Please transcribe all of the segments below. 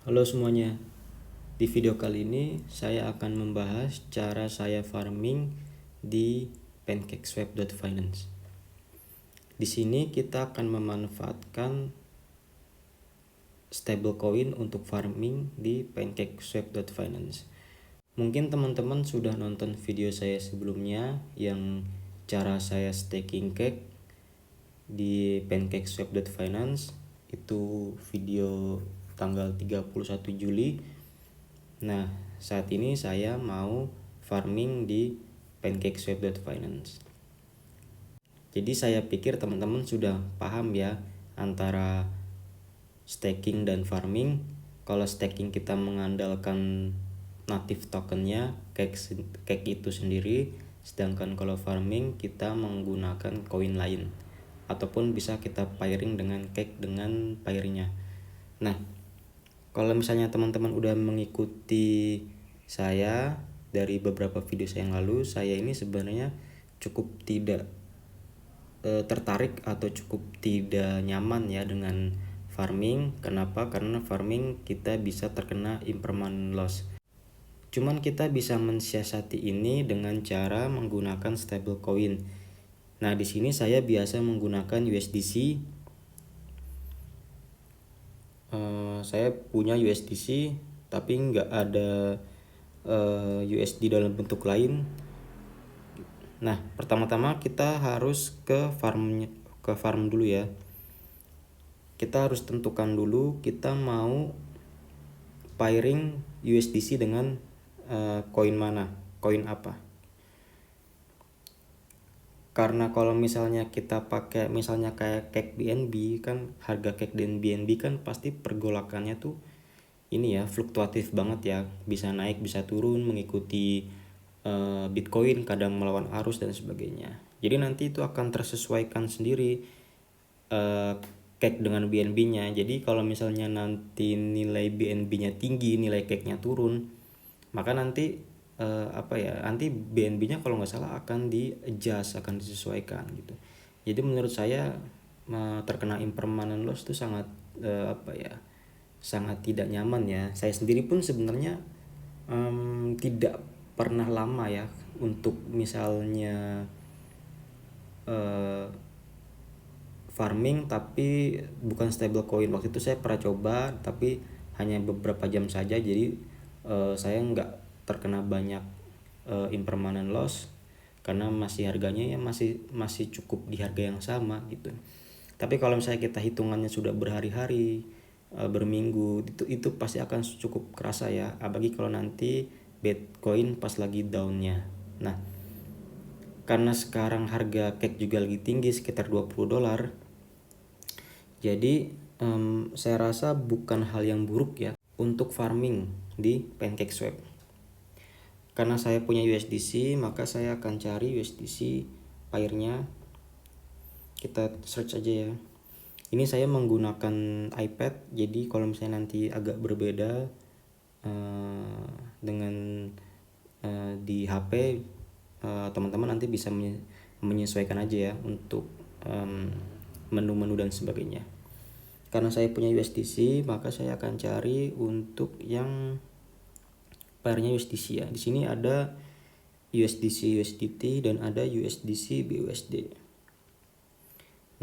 Halo semuanya, di video kali ini saya akan membahas cara saya farming di PancakeSwap.finance. Di sini kita akan memanfaatkan stablecoin untuk farming di PancakeSwap.finance. Mungkin teman-teman sudah nonton video saya sebelumnya yang cara saya staking cake di PancakeSwap.finance. Itu video tanggal 31 Juli. Nah, saat ini saya mau farming di PancakeSwap.finance. Jadi saya pikir teman-teman sudah paham ya antara staking dan farming. Kalau staking kita mengandalkan native tokennya cake itu sendiri, sedangkan kalau farming kita menggunakan koin lain ataupun bisa kita pairing dengan cake dengan pairnya. Nah, kalau misalnya teman-teman udah mengikuti saya dari beberapa video saya yang lalu, saya ini sebenarnya cukup tidak tertarik atau cukup tidak nyaman ya dengan farming. Kenapa? Karena farming kita bisa terkena impermanent loss. Cuman kita bisa mensiasati ini dengan cara menggunakan stablecoin. Nah, di sini saya biasa menggunakan USDC. Saya punya USDC tapi nggak ada USD dalam bentuk lain. Nah, pertama-tama kita harus ke farm dulu ya. Kita harus tentukan dulu kita mau pairing USDC dengan koin mana, koin apa. Karena kalau misalnya kita pakai misalnya kayak cake BNB kan, harga cake dan BNB kan pasti pergolakannya tuh ini ya fluktuatif banget ya, bisa naik bisa turun mengikuti Bitcoin, kadang melawan arus dan sebagainya. Jadi nanti itu akan tersesuaikan sendiri cake dengan BNB-nya. Jadi kalau misalnya nanti nilai BNB-nya tinggi, nilai cake-nya turun, maka nanti nanti BNB-nya kalau nggak salah akan di-adjust, akan disesuaikan gitu. Jadi menurut saya terkena impermanent loss itu sangat sangat tidak nyaman ya. Saya sendiri pun sebenarnya tidak pernah lama ya untuk misalnya farming tapi bukan stablecoin. Waktu itu saya pernah coba tapi hanya beberapa jam saja, jadi saya nggak terkena banyak impermanent loss karena masih harganya ya masih cukup di harga yang sama gitu. Tapi kalau misalnya kita hitungannya sudah berhari-hari, berminggu, itu pasti akan cukup kerasa ya, apalagi kalau nanti Bitcoin pas lagi downnya. Nah, karena sekarang harga cake juga lagi tinggi sekitar $20, jadi saya rasa bukan hal yang buruk ya untuk farming di PancakeSwap. Karena saya punya USDC, maka saya akan cari USDC pairnya. Kita search aja ya. Ini saya menggunakan iPad, jadi kalau misalnya nanti agak berbeda dengan di HP, teman-teman nanti bisa menyesuaikan aja ya untuk menu-menu dan sebagainya. Karena saya punya USDC, maka saya akan cari untuk yang pairnya USDC ya. Di sini ada USDC USDT dan ada USDC BUSD.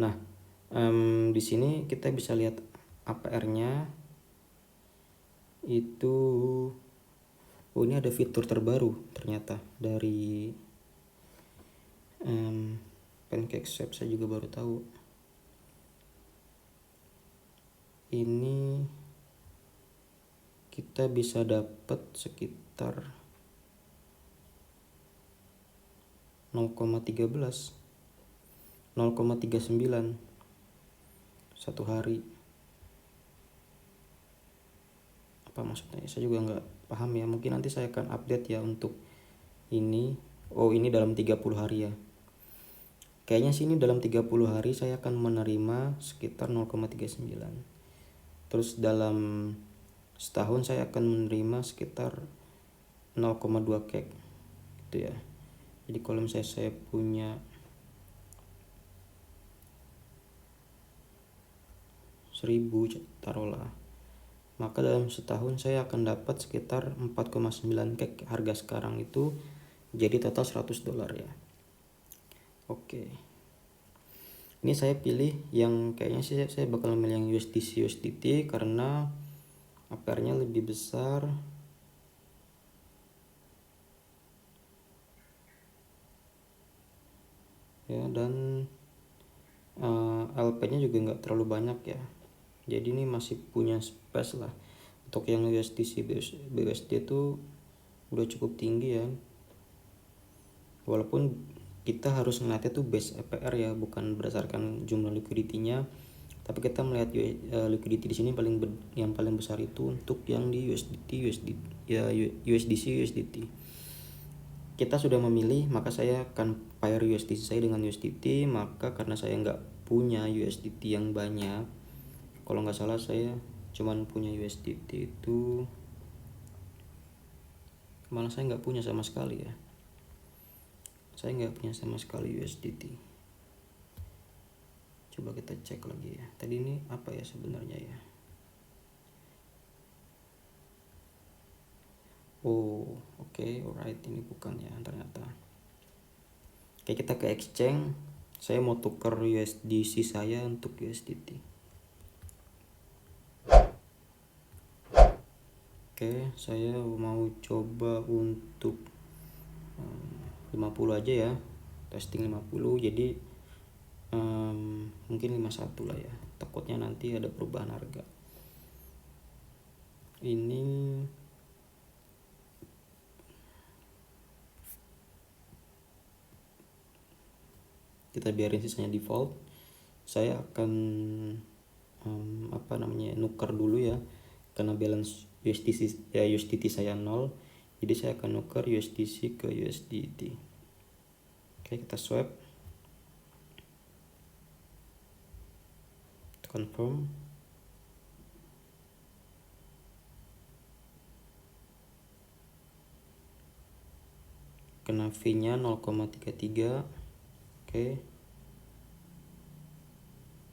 Nah, di sini kita bisa lihat APR-nya itu. Oh, ini ada fitur terbaru ternyata dari PancakeSwap, saya juga baru tahu. Ini kita bisa dapat sekitar 0,13 0,39 satu hari. Apa maksudnya? Saya juga nggak paham ya. Mungkin nanti saya akan update ya untuk ini. Oh, ini dalam 30 hari ya. Kayaknya sini dalam 30 hari saya akan menerima sekitar 0,39. Terus dalam setahun saya akan menerima sekitar 0,2 cake gitu ya. Jadi kalau misalnya saya punya 1000 taruhlah, maka dalam setahun saya akan dapat sekitar 4,9 kek. Harga sekarang itu jadi total $100 ya. Oke, ini saya pilih yang kayaknya sih saya bakal milih yang USDC USDT karena APR nya lebih besar. Ya, dan LP nya juga nggak terlalu banyak ya, jadi ini masih punya space lah. Untuk yang USDC BUSD itu udah cukup tinggi ya, walaupun kita harus ngeliatnya tuh base APR ya, bukan berdasarkan jumlah liquidity-nya, tapi kita melihat liquidity di sini yang paling besar itu untuk yang di USDC USDT. Kita sudah memilih, maka saya akan pair USDC saya dengan USDT. Maka karena saya nggak punya USDT yang banyak, kalau nggak salah saya cuman punya USDT itu, malah saya nggak punya sama sekali ya, saya nggak punya sama sekali USDT. Coba kita cek lagi ya, tadi ini apa ya sebenarnya ya. Oh oke, alright, ini bukan ya ternyata. Oke, kita ke exchange. Saya mau tuker USDC saya untuk USDT. Oke, saya mau coba untuk 50 aja ya, testing 50. Jadi mungkin 51 lah ya, takutnya nanti ada perubahan harga. Ini kita biarin sisanya default. Saya akan nuker dulu ya, karena balance USDT saya 0, jadi saya akan nuker USDC ke USDT. Oke, kita swap, confirm. Kena fee-nya 0,33. Oke,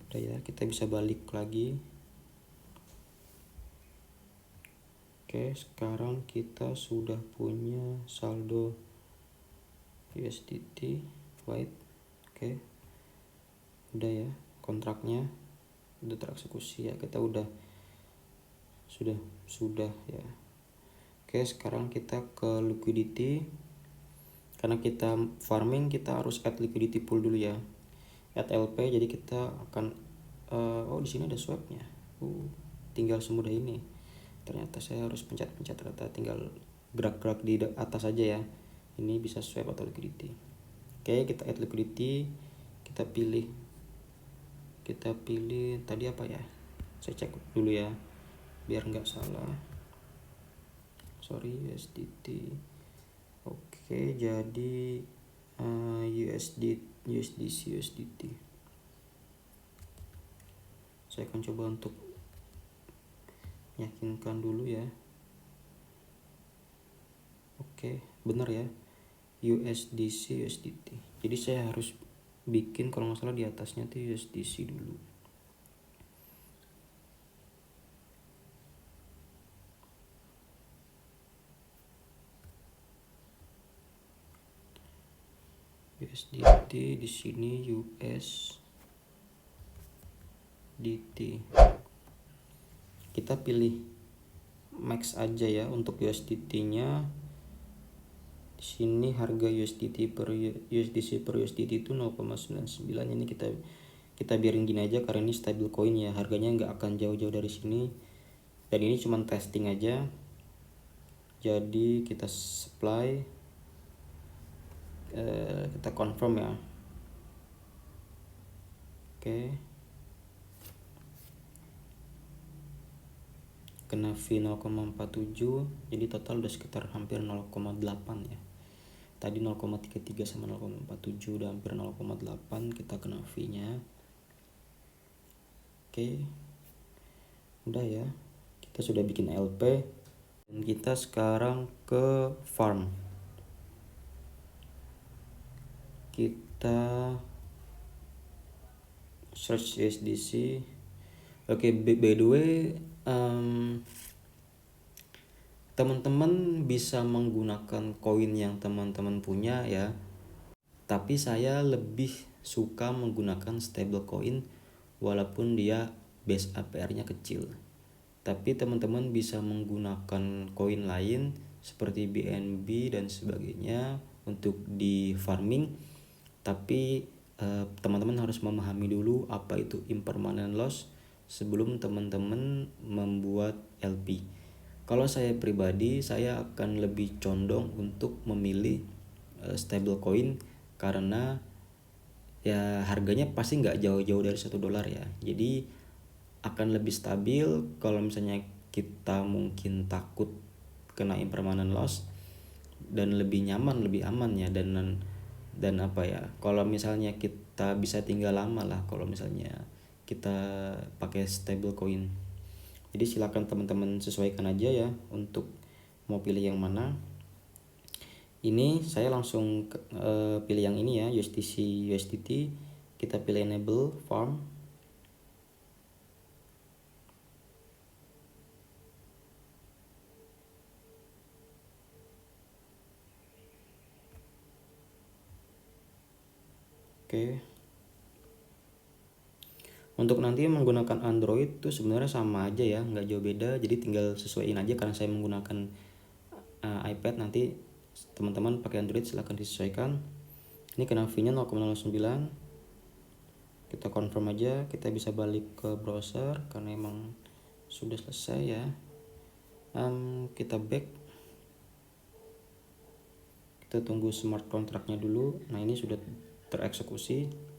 udah ya, kita bisa balik lagi. Oke, sekarang kita sudah punya saldo USDT white. Oke, udah ya, kontraknya udah tereksekusi ya, kita sudah ya. Oke, sekarang kita ke liquidity. Karena kita farming, kita harus add liquidity pool dulu ya, add LP. Jadi kita akan di sini ada swapnya. Tinggal semudah ini. Ternyata saya harus pencet-pencet, ternyata tinggal gerak-gerak di atas aja ya. Ini bisa swap atau liquidity. Oke, kita add liquidity. Kita pilih tadi apa ya, saya cek dulu ya biar nggak salah. Sorry, USDT. Oke, jadi USDC USDT. Saya akan coba untuk meyakinkan dulu ya. Oke, benar ya, USDC USDT. Jadi saya harus bikin, kalau nggak salah di atasnya tuh USDC dulu. USDT di sini USDT. Kita pilih max aja ya untuk USDT-nya. Di sini harga USDC per USDT itu 0,99. Ini kita biarin gini aja karena ini stable coin ya, harganya nggak akan jauh-jauh dari sini. Dan ini cuma testing aja. Jadi kita supply, kita confirm ya. Oke, kena fee 0,47, jadi total udah sekitar hampir 0,8 ya. Tadi 0,33 sama 0,47 udah hampir 0,8 kita kena fee-nya. Oke, udah ya, kita sudah bikin LP dan kita sekarang ke farm. Kita search USDC. Oke, by the way, teman-teman bisa menggunakan koin yang teman-teman punya ya, tapi saya lebih suka menggunakan stable coin walaupun dia base APR-nya kecil. Tapi teman-teman bisa menggunakan koin lain seperti BNB dan sebagainya untuk di farming. Tapi teman-teman harus memahami dulu apa itu impermanent loss sebelum teman-teman membuat LP. Kalau saya pribadi, saya akan lebih condong untuk memilih stable coin karena ya harganya pasti nggak jauh-jauh dari $1 ya. Jadi akan lebih stabil. Kalau misalnya kita mungkin takut kena impermanent loss, dan lebih nyaman, lebih aman ya, dan apa ya, kalau misalnya kita bisa tinggal lama lah kalau misalnya kita pakai stable coin. Jadi silakan teman-teman sesuaikan aja ya untuk mau pilih yang mana. Ini saya langsung pilih yang ini ya, USDC USDT. Kita pilih enable farm. Oke. Untuk nanti menggunakan Android tuh sebenarnya sama aja ya, nggak jauh beda. Jadi tinggal sesuaiin aja, karena saya menggunakan iPad. Nanti teman-teman pakai Android silahkan disesuaikan. Ini kena fee-nya 0,09. Kita confirm aja, kita bisa balik ke browser karena emang sudah selesai ya. Kita back, kita tunggu smart contract-nya dulu. Nah ini sudah tereksekusi.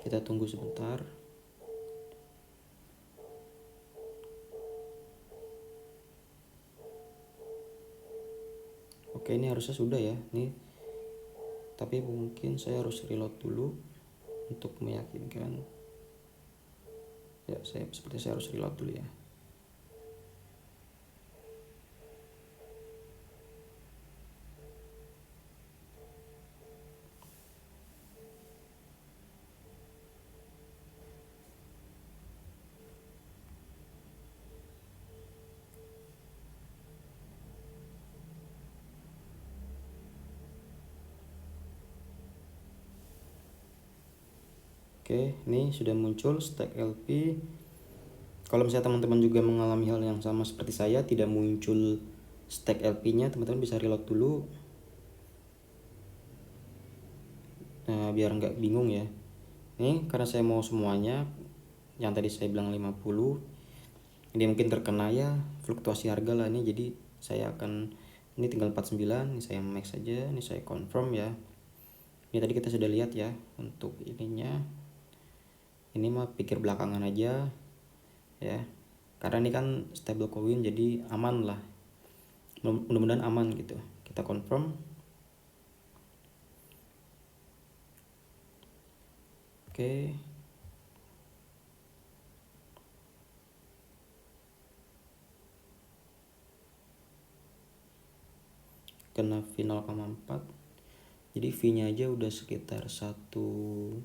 Kita tunggu sebentar. Oke, ini harusnya sudah ya nih, tapi mungkin saya harus reload dulu untuk meyakinkan ya. Saya harus reload dulu ya. Oke, ini sudah muncul stack LP. Kalau misalnya teman-teman juga mengalami hal yang sama seperti saya, tidak muncul stack LP-nya, teman-teman bisa reload dulu. Nah, biar nggak bingung ya. Ini karena saya mau semuanya, yang tadi saya bilang 50, ini mungkin terkena ya fluktuasi harga lah ini. Jadi saya akan, ini tinggal 49, ini saya max saja, ini saya confirm ya. Ini tadi kita sudah lihat ya untuk ininya. Ini mah pikir belakangan aja ya, karena ini kan stable coin jadi aman lah, mudah-mudahan aman gitu. Kita confirm. Oke, kena fee 0,4. jadi fee nya aja udah sekitar 1,2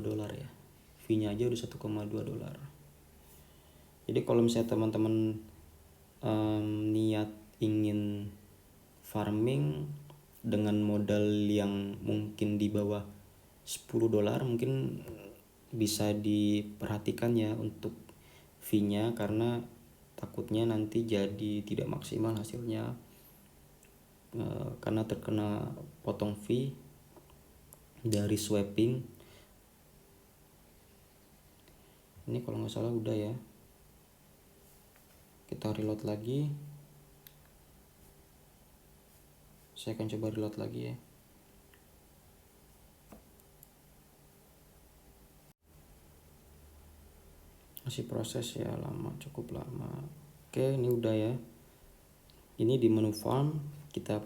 dolar ya. Fee nya aja udah 1,2 dolar. Jadi kalau misalnya teman-teman niat ingin farming dengan modal yang mungkin di bawah 10 dolar, mungkin bisa diperhatikan ya untuk fee-nya, karena takutnya nanti jadi tidak maksimal hasilnya karena terkena potong fee dari swapping. Ini kalau nggak salah udah ya. Kita reload lagi. Saya akan coba reload lagi ya. Masih proses ya, lama, cukup lama. Oke, ini udah ya. Ini di menu farm kita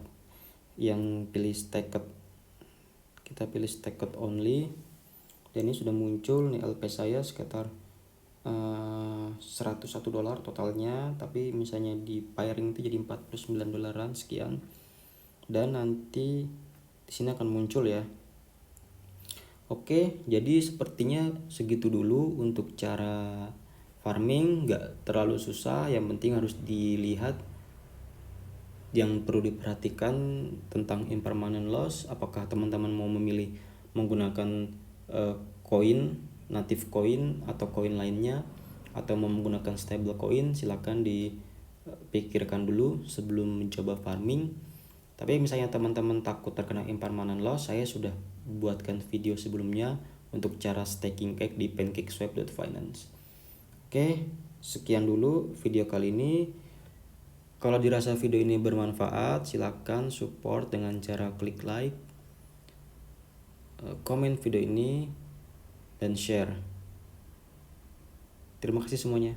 yang pilih stacked, kita pilih stacked only, dan ini sudah muncul nih LP saya sekitar 101 dolar totalnya. Tapi misalnya di pairing itu jadi 49 dolaran sekian. dan nanti di sini akan muncul ya. Oke, jadi sepertinya segitu dulu untuk cara farming, nggak terlalu susah, yang penting harus dilihat yang perlu diperhatikan tentang impermanent loss. Apakah teman-teman mau memilih menggunakan koin, native coin atau koin lainnya, atau mau menggunakan stable coin, silakan dipikirkan dulu sebelum mencoba farming. Tapi misalnya teman-teman takut terkena impermanent loss, saya sudah buatkan video sebelumnya untuk cara staking cake di PancakeSwap.finance. Oke, sekian dulu video kali ini. Kalau dirasa video ini bermanfaat, silakan support dengan cara klik like, komen video ini, dan share. Terima kasih semuanya.